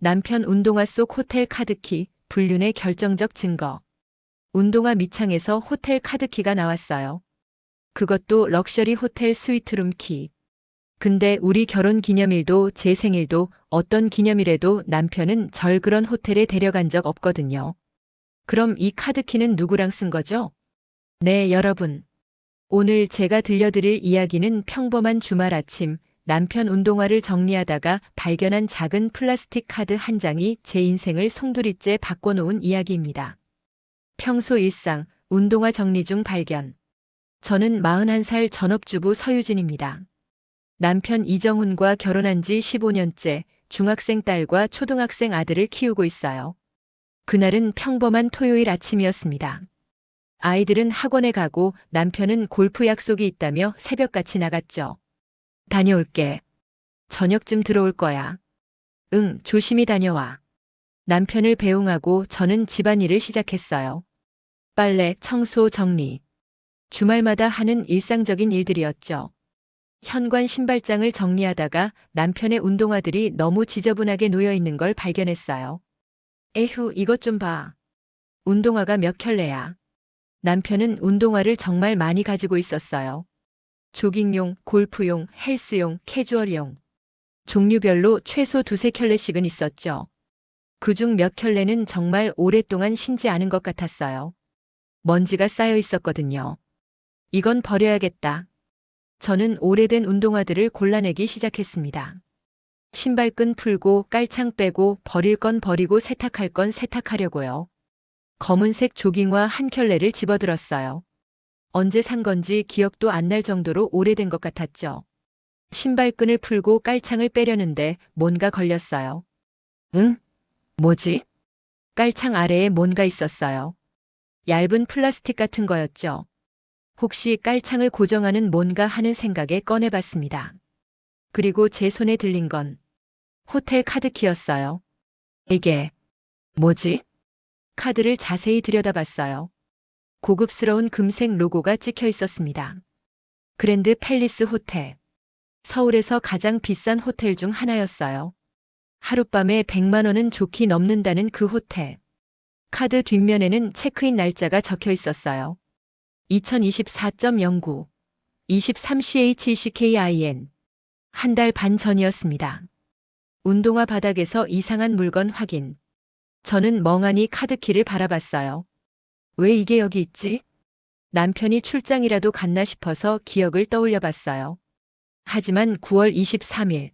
남편 운동화 속 호텔 카드키, 불륜의 결정적 증거. 운동화 밑창에서 호텔 카드키가 나왔어요. 그것도 럭셔리 호텔 스위트룸 키. 근데 우리 결혼 기념일도 제 생일도 어떤 기념일에도 남편은 절 그런 호텔에 데려간 적 없거든요. 그럼 이 카드키는 누구랑 쓴 거죠? 네, 여러분. 오늘 제가 들려드릴 이야기는 평범한 주말 아침 남편 운동화를 정리하다가 발견한 작은 플라스틱 카드 한 장이 제 인생을 송두리째 바꿔놓은 이야기입니다. 평소 일상, 운동화 정리 중 발견. 저는 41살 전업주부 서유진입니다. 남편 이정훈과 결혼한 지 15년째 중학생 딸과 초등학생 아들을 키우고 있어요. 그날은 평범한 토요일 아침이었습니다. 아이들은 학원에 가고 남편은 골프 약속이 있다며 새벽같이 나갔죠. 다녀올게. 저녁쯤 들어올 거야. 응, 조심히 다녀와. 남편을 배웅하고 저는 집안일을 시작했어요. 빨래, 청소, 정리. 주말마다 하는 일상적인 일들이었죠. 현관 신발장을 정리하다가 남편의 운동화들이 너무 지저분하게 놓여 있는 걸 발견했어요. 에휴, 이것 좀 봐. 운동화가 몇 켤레야. 남편은 운동화를 정말 많이 가지고 있었어요. 조깅용, 골프용, 헬스용, 캐주얼용. 종류별로 최소 두세 켤레씩은 있었죠. 그중 몇 켤레는 정말 오랫동안 신지 않은 것 같았어요. 먼지가 쌓여 있었거든요. 이건 버려야겠다. 저는 오래된 운동화들을 골라내기 시작했습니다. 신발끈 풀고 깔창 빼고 버릴 건 버리고 세탁할 건 세탁하려고요. 검은색 조깅화 한 켤레를 집어들었어요. 언제 산 건지 기억도 안 날 정도로 오래된 것 같았죠. 신발끈을 풀고 깔창을 빼려는데 뭔가 걸렸어요. 응? 뭐지? 깔창 아래에 뭔가 있었어요. 얇은 플라스틱 같은 거였죠. 혹시 깔창을 고정하는 뭔가 하는 생각에 꺼내봤습니다. 그리고 제 손에 들린 건 호텔 카드키였어요. 이게 뭐지? 카드를 자세히 들여다봤어요. 고급스러운 금색 로고가 찍혀 있었습니다. 그랜드 팰리스 호텔. 서울에서 가장 비싼 호텔 중 하나였어요. 하룻밤에 100만 원은 좋게 넘는다는 그 호텔. 카드 뒷면에는 체크인 날짜가 적혀 있었어요. 2024.09 23CHCKIN. 한 달 반 전이었습니다. 운동화 바닥에서 이상한 물건 확인. 저는 멍하니 카드키를 바라봤어요. 왜 이게 여기 있지? 남편이 출장이라도 갔나 싶어서 기억을 떠올려 봤어요. 하지만 9월 23일.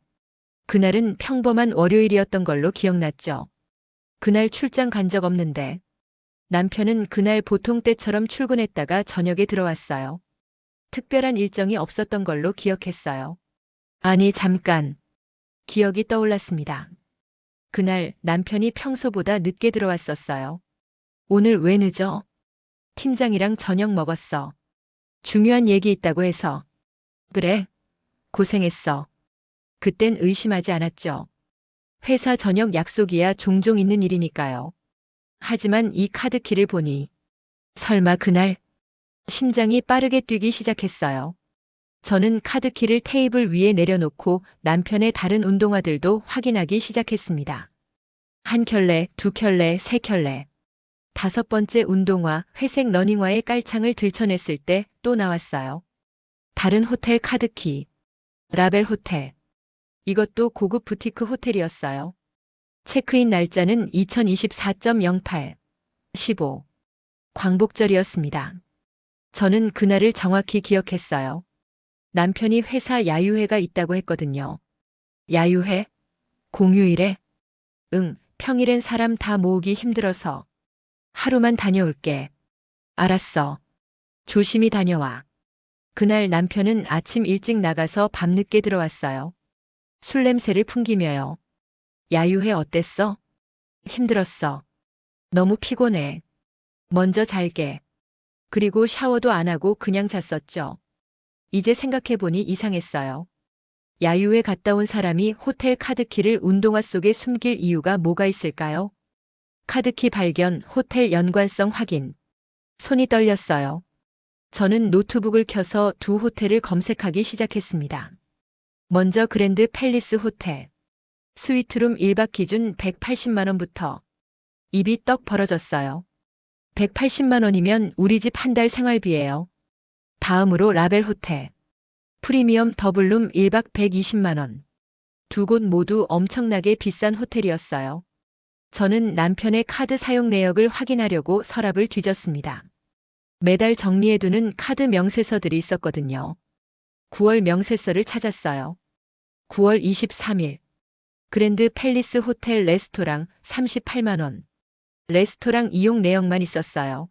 그날은 평범한 월요일이었던 걸로 기억났죠. 그날 출장 간 적 없는데. 남편은 그날 보통 때처럼 출근했다가 저녁에 들어왔어요. 특별한 일정이 없었던 걸로 기억했어요. 아니, 잠깐. 기억이 떠올랐습니다. 그날 남편이 평소보다 늦게 들어왔었어요. 오늘 왜 늦어? 팀장이랑 저녁 먹었어. 중요한 얘기 있다고 해서. 그래. 고생했어. 그땐 의심하지 않았죠. 회사 저녁 약속이야 종종 있는 일이니까요. 하지만 이 카드키를 보니 설마 그날 심장이 빠르게 뛰기 시작했어요. 저는 카드키를 테이블 위에 내려놓고 남편의 다른 운동화들도 확인하기 시작했습니다. 한 켤레, 두 켤레, 세 켤레. 다섯 번째 운동화, 회색 러닝화의 깔창을 들춰냈을 때 또 나왔어요. 다른 호텔 카드키. 라벨 호텔. 이것도 고급 부티크 호텔이었어요. 체크인 날짜는 2024.08 15. 광복절이었습니다. 저는 그날을 정확히 기억했어요. 남편이 회사 야유회가 있다고 했거든요. 야유회? 공휴일에? 응, 평일엔 사람 다 모으기 힘들어서. 하루만 다녀올게. 알았어. 조심히 다녀와. 그날 남편은 아침 일찍 나가서 밤늦게 들어왔어요. 술 냄새를 풍기며요. 야유회 어땠어? 힘들었어. 너무 피곤해. 먼저 잘게. 그리고 샤워도 안 하고 그냥 잤었죠. 이제 생각해보니 이상했어요. 야유회 갔다 온 사람이 호텔 카드키를 운동화 속에 숨길 이유가 뭐가 있을까요? 카드키 발견, 호텔 연관성 확인. 손이 떨렸어요. 저는 노트북을 켜서 두 호텔을 검색하기 시작했습니다. 먼저 그랜드 팰리스 호텔. 스위트룸 1박 기준 180만 원부터. 입이 떡 벌어졌어요. 180만 원이면 우리 집 한 달 생활비예요. 다음으로 라벨 호텔. 프리미엄 더블룸 1박 120만 원. 두 곳 모두 엄청나게 비싼 호텔이었어요. 저는 남편의 카드 사용 내역을 확인하려고 서랍을 뒤졌습니다. 매달 정리해두는 카드 명세서들이 있었거든요. 9월 명세서를 찾았어요. 9월 23일. 그랜드 팰리스 호텔 레스토랑 38만 원. 레스토랑 이용 내역만 있었어요.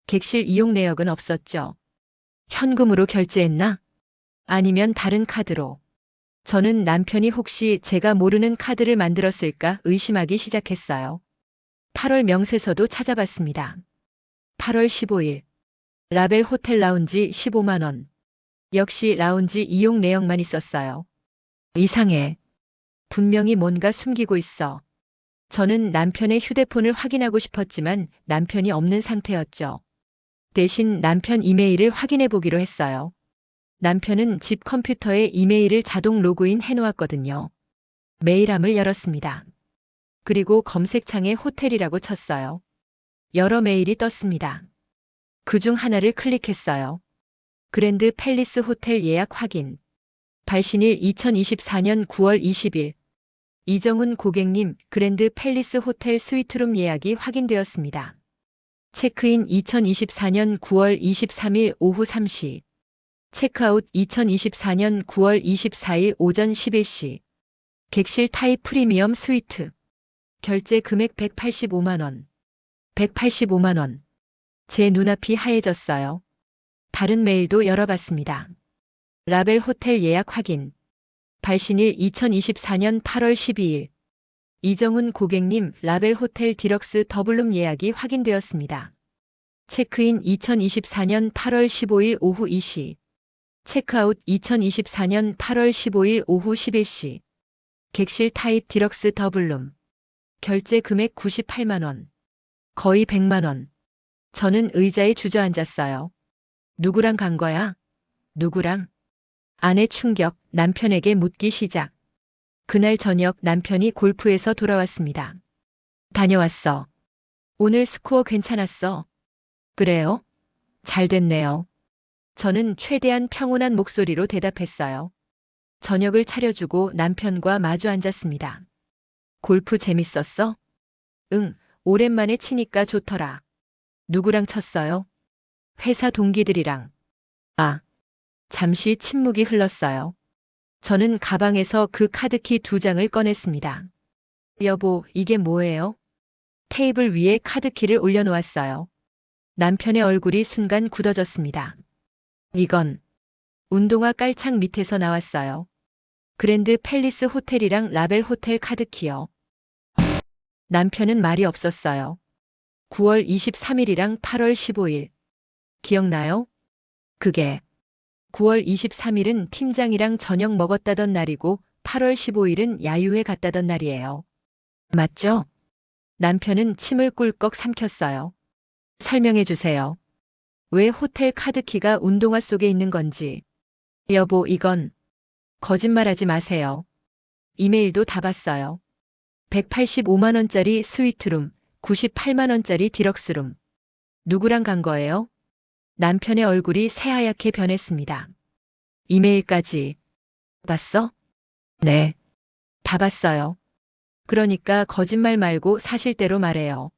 객실 이용 내역은 없었죠. 현금으로 결제했나? 아니면 다른 카드로. 저는 남편이 혹시 제가 모르는 카드를 만들었을까 의심하기 시작했어요. 8월 명세서도 찾아봤습니다. 8월 15일. 라벨 호텔 라운지 15만 원. 역시 라운지 이용 내역만 있었어요. 이상해. 분명히 뭔가 숨기고 있어. 저는 남편의 휴대폰을 확인하고 싶었지만 남편이 없는 상태였죠. 대신 남편 이메일을 확인해 보기로 했어요. 남편은 집 컴퓨터에 이메일을 자동 로그인 해놓았거든요. 메일함을 열었습니다. 그리고 검색창에 호텔이라고 쳤어요. 여러 메일이 떴습니다. 그중 하나를 클릭했어요. 그랜드 팰리스 호텔 예약 확인. 발신일 2024년 9월 20일. 이정훈 고객님, 그랜드 팰리스 호텔 스위트룸 예약이 확인되었습니다. 체크인 2024년 9월 23일 오후 3시. 체크아웃 2024년 9월 24일 오전 11시. 객실 타입 프리미엄 스위트. 결제 금액 185만 원. 185만 원. 제 눈앞이 하얘졌어요. 다른 메일도 열어봤습니다. 라벨 호텔 예약 확인. 발신일 2024년 8월 12일. 이정훈 고객님, 라벨 호텔 디럭스 더블룸 예약이 확인되었습니다. 체크인 2024년 8월 15일 오후 2시. 체크아웃 2024년 8월 15일 오후 11시. 객실 타입 디럭스 더블룸. 결제 금액 98만 원. 거의 100만 원. 저는 의자에 주저앉았어요. 누구랑 간 거야? 누구랑? 아내 충격, 남편에게 묻기 시작. 그날 저녁 남편이 골프에서 돌아왔습니다. 다녀왔어. 오늘 스코어 괜찮았어. 그래요? 잘 됐네요. 저는 최대한 평온한 목소리로 대답했어요. 저녁을 차려주고 남편과 마주 앉았습니다. 골프 재밌었어? 응, 오랜만에 치니까 좋더라. 누구랑 쳤어요? 회사 동기들이랑. 아, 잠시 침묵이 흘렀어요. 저는 가방에서 그 카드키 2장을 꺼냈습니다. 여보, 이게 뭐예요? 테이블 위에 카드키를 올려놓았어요. 남편의 얼굴이 순간 굳어졌습니다. 이건 운동화 깔창 밑에서 나왔어요. 그랜드 팰리스 호텔이랑 라벨 호텔 카드키요. 남편은 말이 없었어요. 9월 23일이랑 8월 15일. 기억나요? 그게 9월 23일은 팀장이랑 저녁 먹었다던 날이고 8월 15일은 야유회 갔다던 날이에요. 맞죠? 남편은 침을 꿀꺽 삼켰어요. 설명해 주세요. 왜 호텔 카드키가 운동화 속에 있는 건지. 여보, 이건 거짓말하지 마세요. 이메일도 다 봤어요. 185만 원짜리 스위트룸, 98만 원짜리 디럭스룸. 누구랑 간 거예요? 남편의 얼굴이 새하얗게 변했습니다. 이메일까지 봤어? 네. 다 봤어요. 그러니까 거짓말 말고 사실대로 말해요.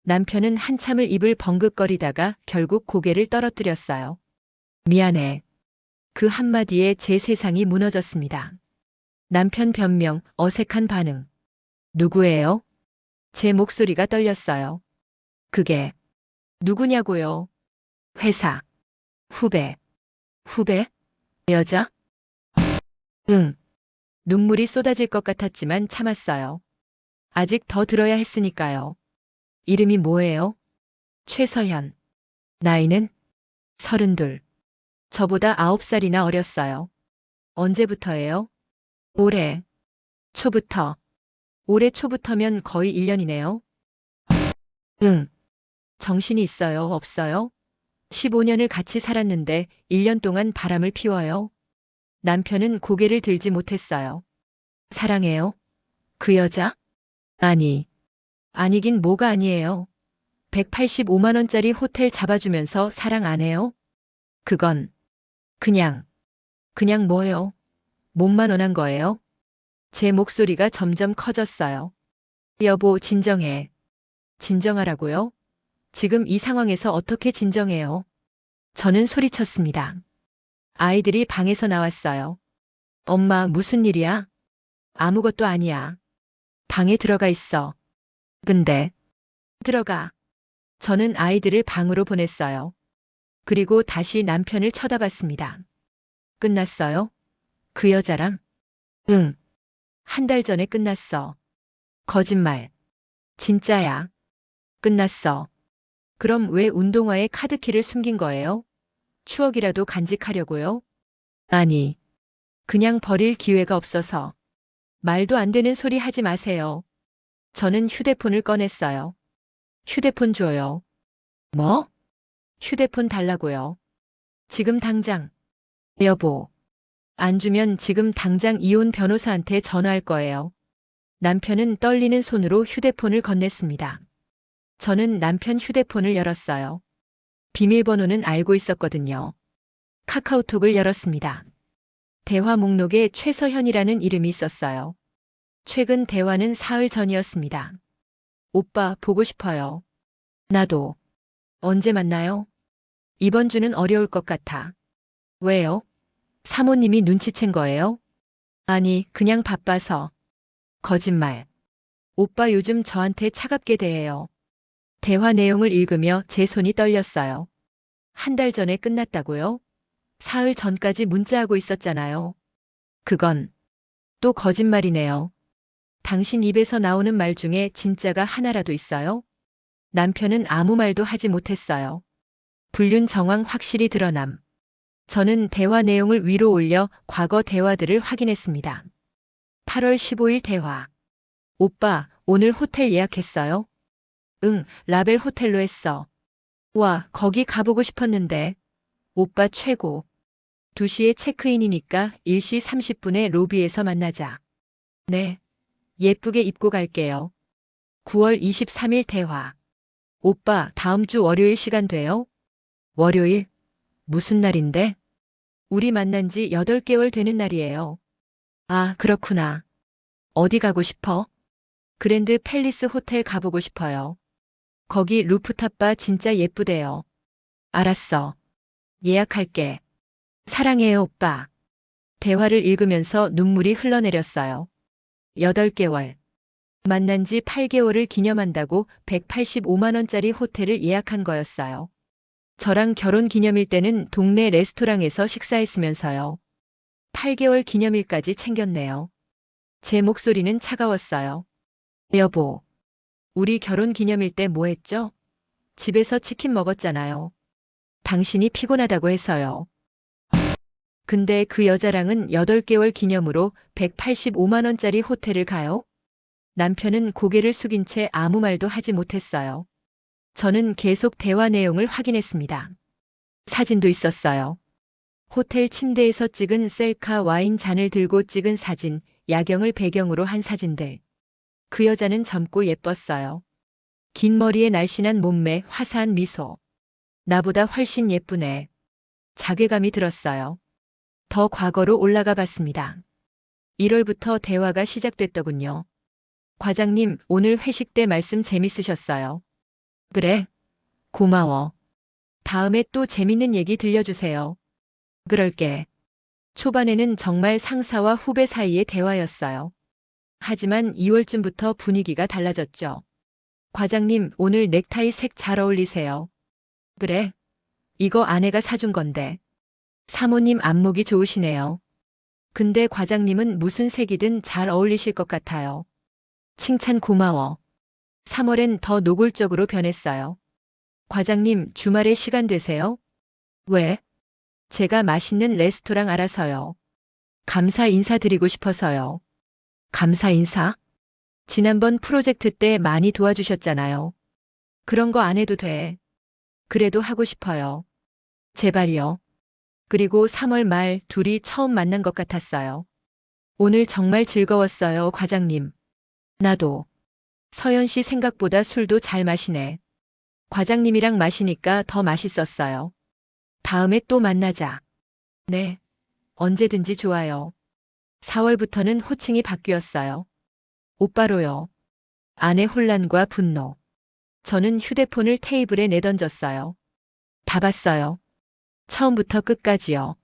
남편은 한참을 입을 벙긋거리다가 결국 고개를 떨어뜨렸어요. 미안해. 그 한마디에 제 세상이 무너졌습니다. 남편 변명, 어색한 반응. 누구예요? 제 목소리가 떨렸어요. 그게 누구냐고요? 회사. 후배. 후배? 여자? 응. 눈물이 쏟아질 것 같았지만 참았어요. 아직 더 들어야 했으니까요. 이름이 뭐예요? 최서현. 나이는? 32. 저보다 9살이나 어렸어요. 언제부터예요? 올해 초부터. 올해 초부터면 거의 1년이네요. 응. 정신이 있어요, 없어요? 15년을 같이 살았는데 1년 동안 바람을 피워요. 남편은 고개를 들지 못했어요. 사랑해요? 그 여자? 아니, 아니긴 뭐가 아니에요. 185만 원짜리 호텔 잡아주면서 사랑 안 해요? 그건 그냥 뭐요? 몸만 원한 거예요? 제 목소리가 점점 커졌어요. 여보, 진정해. 진정하라고요? 지금 이 상황에서 어떻게 진정해요? 저는 소리쳤습니다. 아이들이 방에서 나왔어요. 엄마, 무슨 일이야? 아무것도 아니야. 방에 들어가 있어. 근데, 들어가. 저는 아이들을 방으로 보냈어요. 그리고 다시 남편을 쳐다봤습니다. 끝났어요? 그 여자랑? 응. 한 달 전에 끝났어. 거짓말. 진짜야. 끝났어. 그럼 왜 운동화에 카드키를 숨긴 거예요? 추억이라도 간직하려고요? 아니, 그냥 버릴 기회가 없어서. 말도 안 되는 소리 하지 마세요. 저는 휴대폰을 꺼냈어요. 휴대폰 줘요. 뭐? 휴대폰 달라고요. 지금 당장. 여보. 안 주면 지금 당장 이혼 변호사한테 전화할 거예요. 남편은 떨리는 손으로 휴대폰을 건넸습니다. 저는 남편 휴대폰을 열었어요. 비밀번호는 알고 있었거든요. 카카오톡을 열었습니다. 대화 목록에 최서현이라는 이름이 있었어요. 최근 대화는 사흘 전이었습니다. 오빠, 보고 싶어요. 나도. 언제 만나요? 이번 주는 어려울 것 같아. 왜요? 사모님이 눈치챈 거예요? 아니, 그냥 바빠서. 거짓말. 오빠 요즘 저한테 차갑게 대해요. 대화 내용을 읽으며 제 손이 떨렸어요. 한 달 전에 끝났다고요? 사흘 전까지 문자하고 있었잖아요. 그건 또 거짓말이네요. 당신 입에서 나오는 말 중에 진짜가 하나라도 있어요? 남편은 아무 말도 하지 못했어요. 불륜 정황 확실히 드러남. 저는 대화 내용을 위로 올려 과거 대화들을 확인했습니다. 8월 15일 대화. 오빠, 오늘 호텔 예약했어요? 응, 라벨 호텔로 했어. 와, 거기 가보고 싶었는데. 오빠 최고. 2시에 체크인이니까 1시 30분에 로비에서 만나자. 네. 예쁘게 입고 갈게요. 9월 23일 대화. 오빠, 다음 주 월요일 시간 돼요? 월요일? 무슨 날인데? 우리 만난 지 8개월 되는 날이에요. 아, 그렇구나. 어디 가고 싶어? 그랜드 팰리스 호텔 가보고 싶어요. 거기 루프탑 바 진짜 예쁘대요. 알았어. 예약할게. 사랑해요, 오빠. 대화를 읽으면서 눈물이 흘러내렸어요. 8개월. 만난 지 8개월을 기념한다고 185만 원짜리 호텔을 예약한 거였어요. 저랑 결혼 기념일 때는 동네 레스토랑에서 식사했으면서요. 8개월 기념일까지 챙겼네요. 제 목소리는 차가웠어요. 여보, 우리 결혼 기념일 때 뭐 했죠? 집에서 치킨 먹었잖아요. 당신이 피곤하다고 해서요. 근데 그 여자랑은 8개월 기념으로 185만 원짜리 호텔을 가요? 남편은 고개를 숙인 채 아무 말도 하지 못했어요. 저는 계속 대화 내용을 확인했습니다. 사진도 있었어요. 호텔 침대에서 찍은 셀카 와인 잔을 들고 찍은 사진, 야경을 배경으로 한 사진들. 그 여자는 젊고 예뻤어요. 긴 머리에 날씬한 몸매, 화사한 미소. 나보다 훨씬 예쁘네. 자괴감이 들었어요. 더 과거로 올라가 봤습니다. 1월부터 대화가 시작됐더군요. 과장님, 오늘 회식 때 말씀 재밌으셨어요. 그래? 고마워. 다음에 또 재밌는 얘기 들려주세요. 그럴게. 초반에는 정말 상사와 후배 사이의 대화였어요. 하지만 2월쯤부터 분위기가 달라졌죠. 과장님, 오늘 넥타이 색 잘 어울리세요. 그래? 이거 아내가 사준 건데. 사모님 안목이 좋으시네요. 근데 과장님은 무슨 색이든 잘 어울리실 것 같아요. 칭찬 고마워. 3월엔 더 노골적으로 변했어요. 과장님, 주말에 시간 되세요? 왜? 제가 맛있는 레스토랑 알아서요. 감사 인사드리고 싶어서요. 감사 인사? 지난번 프로젝트 때 많이 도와주셨잖아요. 그런 거 안 해도 돼. 그래도 하고 싶어요. 제발요. 그리고 3월 말 둘이 처음 만난 것 같았어요. 오늘 정말 즐거웠어요, 과장님. 나도. 서연 씨 생각보다 술도 잘 마시네. 과장님이랑 마시니까 더 맛있었어요. 다음에 또 만나자. 네. 언제든지 좋아요. 4월부터는 호칭이 바뀌었어요. 오빠로요. 아내 혼란과 분노. 저는 휴대폰을 테이블에 내던졌어요. 다 봤어요. 처음부터 끝까지요.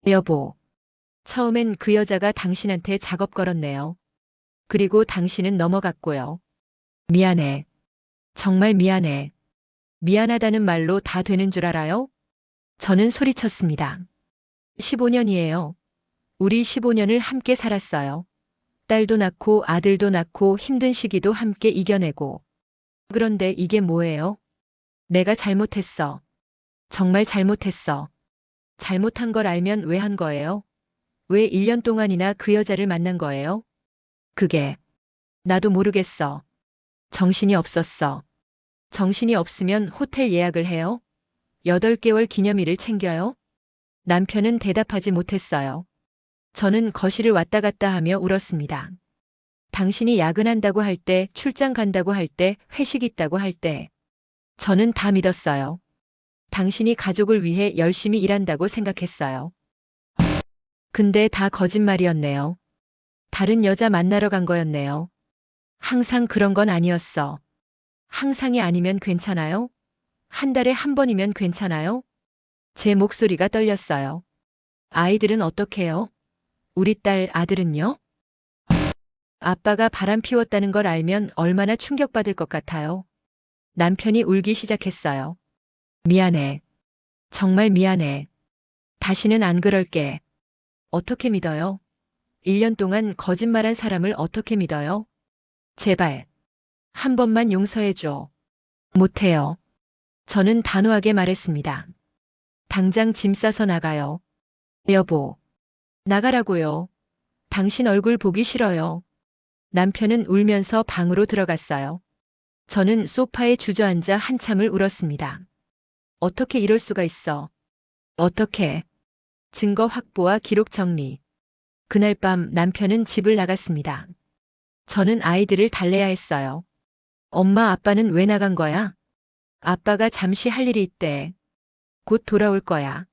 여보. 처음엔 그 여자가 당신한테 작업 걸었네요. 그리고 당신은 넘어갔고요. 미안해. 정말 미안해. 미안하다는 말로 다 되는 줄 알아요? 저는 소리쳤습니다. 15년이에요. 우리 15년을 함께 살았어요. 딸도 낳고 아들도 낳고 힘든 시기도 함께 이겨내고. 그런데 이게 뭐예요? 내가 잘못했어. 정말 잘못했어. 잘못한 걸 알면 왜 한 거예요? 왜 1년 동안이나 그 여자를 만난 거예요? 그게 나도 모르겠어. 정신이 없었어. 정신이 없으면 호텔 예약을 해요? 8개월 기념일을 챙겨요? 남편은 대답하지 못했어요. 저는 거실을 왔다 갔다 하며 울었습니다. 당신이 야근한다고 할 때, 출장 간다고 할 때, 회식 있다고 할 때. 저는 다 믿었어요. 당신이 가족을 위해 열심히 일한다고 생각했어요. 근데 다 거짓말이었네요. 다른 여자 만나러 간 거였네요. 항상 그런 건 아니었어. 항상이 아니면 괜찮아요? 한 달에 한 번이면 괜찮아요? 제 목소리가 떨렸어요. 아이들은 어떡해요? 우리 딸 아들은요? 아빠가 바람 피웠다는 걸 알면 얼마나 충격받을 것 같아요. 남편이 울기 시작했어요. 미안해. 정말 미안해. 다시는 안 그럴게. 어떻게 믿어요? 1년 동안 거짓말한 사람을 어떻게 믿어요? 제발. 한 번만 용서해줘. 못해요. 저는 단호하게 말했습니다. 당장 짐 싸서 나가요. 여보. 나가라고요. 당신 얼굴 보기 싫어요. 남편은 울면서 방으로 들어갔어요. 저는 소파에 주저앉아 한참을 울었습니다. 어떻게 이럴 수가 있어? 어떻게? 증거 확보와 기록 정리. 그날 밤 남편은 집을 나갔습니다. 저는 아이들을 달래야 했어요. 엄마 아빠는 왜 나간 거야? 아빠가 잠시 할 일이 있대. 곧 돌아올 거야.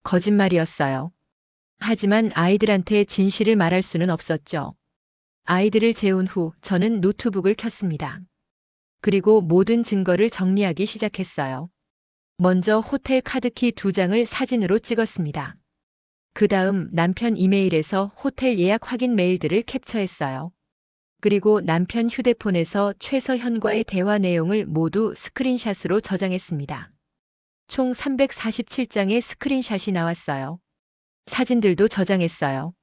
거짓말이었어요. 하지만 아이들한테 진실을 말할 수는 없었죠. 아이들을 재운 후 저는 노트북을 켰습니다. 그리고 모든 증거를 정리하기 시작했어요. 먼저 호텔 카드키 2장을 사진으로 찍었습니다. 그 다음 남편 이메일에서 호텔 예약 확인 메일들을 캡처했어요. 그리고 남편 휴대폰에서 최서현과의 대화 내용을 모두 스크린샷으로 저장했습니다. 총 347장의 스크린샷이 나왔어요. 사진들도 저장했어요.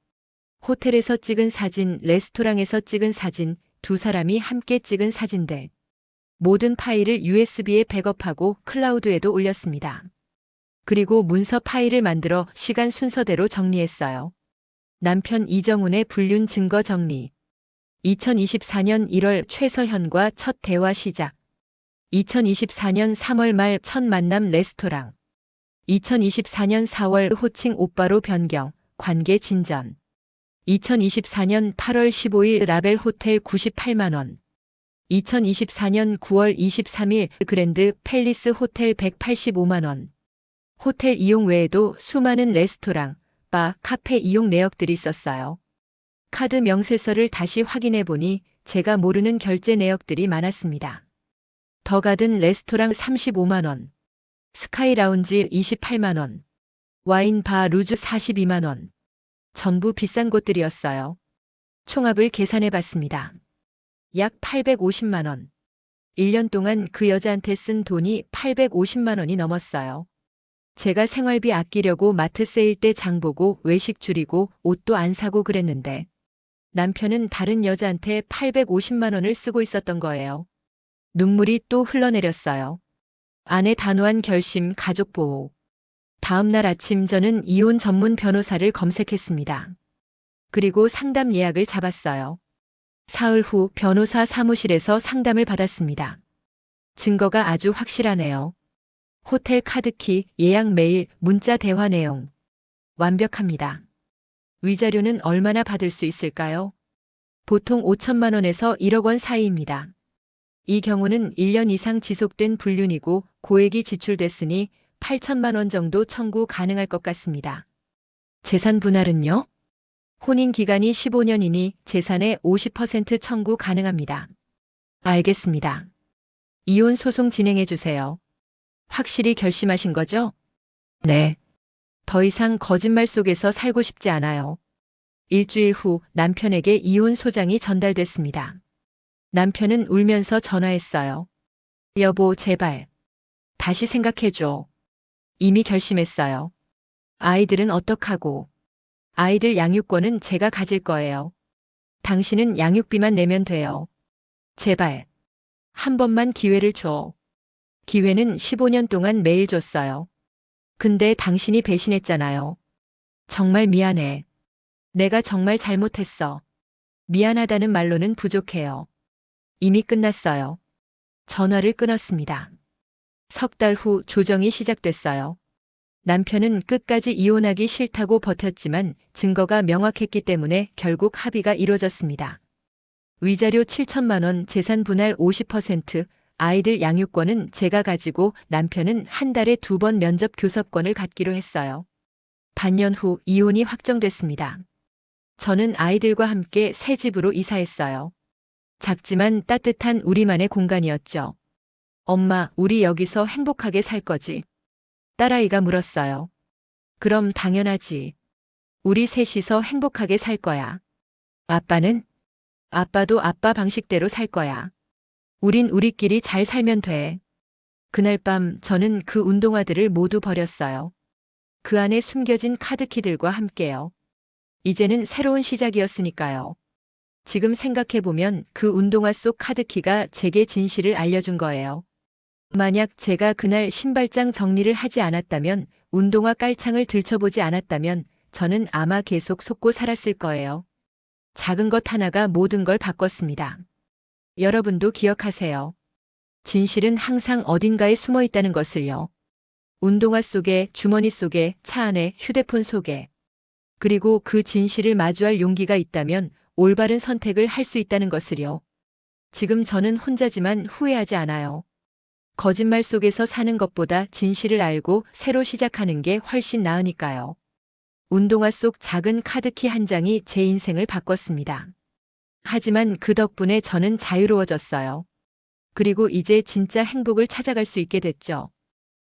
호텔에서 찍은 사진, 레스토랑에서 찍은 사진, 두 사람이 함께 찍은 사진들. 모든 파일을 USB에 백업하고 클라우드에도 올렸습니다. 그리고 문서 파일을 만들어 시간 순서대로 정리했어요. 남편 이정훈의 불륜 증거 정리. 2024년 1월 최서현과 첫 대화 시작. 2024년 3월 말 첫 만남 레스토랑. 2024년 4월 호칭 오빠로 변경, 관계 진전. 2024년 8월 15일 라벨 호텔 98만 원. 2024년 9월 23일 그랜드 팰리스 호텔 185만 원. 호텔 이용 외에도 수많은 레스토랑, 바, 카페 이용 내역들이 있었어요. 카드 명세서를 다시 확인해 보니 제가 모르는 결제 내역들이 많았습니다. 더 가든 레스토랑 35만 원. 스카이 라운지 28만 원. 와인 바 루즈 42만 원. 전부 비싼 곳들이었어요. 총합을 계산해 봤습니다. 약 850만 원. 1년 동안 그 여자한테 쓴 돈이 850만 원이 넘었어요. 제가 생활비 아끼려고 마트 세일 때 장 보고 외식 줄이고 옷도 안 사고 그랬는데 남편은 다른 여자한테 850만 원을 쓰고 있었던 거예요. 눈물이 또 흘러내렸어요. 아내 단호한 결심 가족 보호. 다음 날 아침 저는 이혼 전문 변호사를 검색했습니다. 그리고 상담 예약을 잡았어요. 사흘 후 변호사 사무실에서 상담을 받았습니다. 증거가 아주 확실하네요. 호텔 카드키, 예약 메일, 문자 대화 내용. 완벽합니다. 위자료는 얼마나 받을 수 있을까요? 보통 5천만 원에서 1억 원 사이입니다. 이 경우는 1년 이상 지속된 불륜이고 고액이 지출됐으니 8천만 원 정도 청구 가능할 것 같습니다. 재산 분할은요? 혼인 기간이 15년이니 재산의 50% 청구 가능합니다. 알겠습니다. 이혼 소송 진행해 주세요. 확실히 결심하신 거죠? 네. 더 이상 거짓말 속에서 살고 싶지 않아요. 일주일 후 남편에게 이혼 소장이 전달됐습니다. 남편은 울면서 전화했어요. 여보, 제발. 다시 생각해줘. 이미 결심했어요. 아이들은 어떡하고. 아이들 양육권은 제가 가질 거예요. 당신은 양육비만 내면 돼요. 제발. 한 번만 기회를 줘. 기회는 15년 동안 매일 줬어요. 근데 당신이 배신했잖아요. 정말 미안해. 내가 정말 잘못했어. 미안하다는 말로는 부족해요. 이미 끝났어요. 전화를 끊었습니다. 석 달 후 조정이 시작됐어요. 남편은 끝까지 이혼하기 싫다고 버텼지만 증거가 명확했기 때문에 결국 합의가 이루어졌습니다. 위자료 7천만 원, 재산 분할 50%, 아이들 양육권은 제가 가지고 남편은 한 달에 2번 면접 교섭권을 갖기로 했어요. 반년 후 이혼이 확정됐습니다. 저는 아이들과 함께 새 집으로 이사했어요. 작지만 따뜻한 우리만의 공간이었죠. 엄마, 우리 여기서 행복하게 살 거지? 딸아이가 물었어요. 그럼 당연하지. 우리 셋이서 행복하게 살 거야. 아빠는? 아빠도 아빠 방식대로 살 거야. 우린 우리끼리 잘 살면 돼. 그날 밤 저는 그 운동화들을 모두 버렸어요. 그 안에 숨겨진 카드키들과 함께요. 이제는 새로운 시작이었으니까요. 지금 생각해보면 그 운동화 속 카드키가 제게 진실을 알려준 거예요. 만약 제가 그날 신발장 정리를 하지 않았다면, 운동화 깔창을 들춰보지 않았다면 저는 아마 계속 속고 살았을 거예요. 작은 것 하나가 모든 걸 바꿨습니다. 여러분도 기억하세요. 진실은 항상 어딘가에 숨어 있다는 것을요. 운동화 속에, 주머니 속에, 차 안에, 휴대폰 속에. 그리고 그 진실을 마주할 용기가 있다면 올바른 선택을 할 수 있다는 것을요. 지금 저는 혼자지만 후회하지 않아요. 거짓말 속에서 사는 것보다 진실을 알고 새로 시작하는 게 훨씬 나으니까요. 운동화 속 작은 카드키 한 장이 제 인생을 바꿨습니다. 하지만 그 덕분에 저는 자유로워졌어요. 그리고 이제 진짜 행복을 찾아갈 수 있게 됐죠.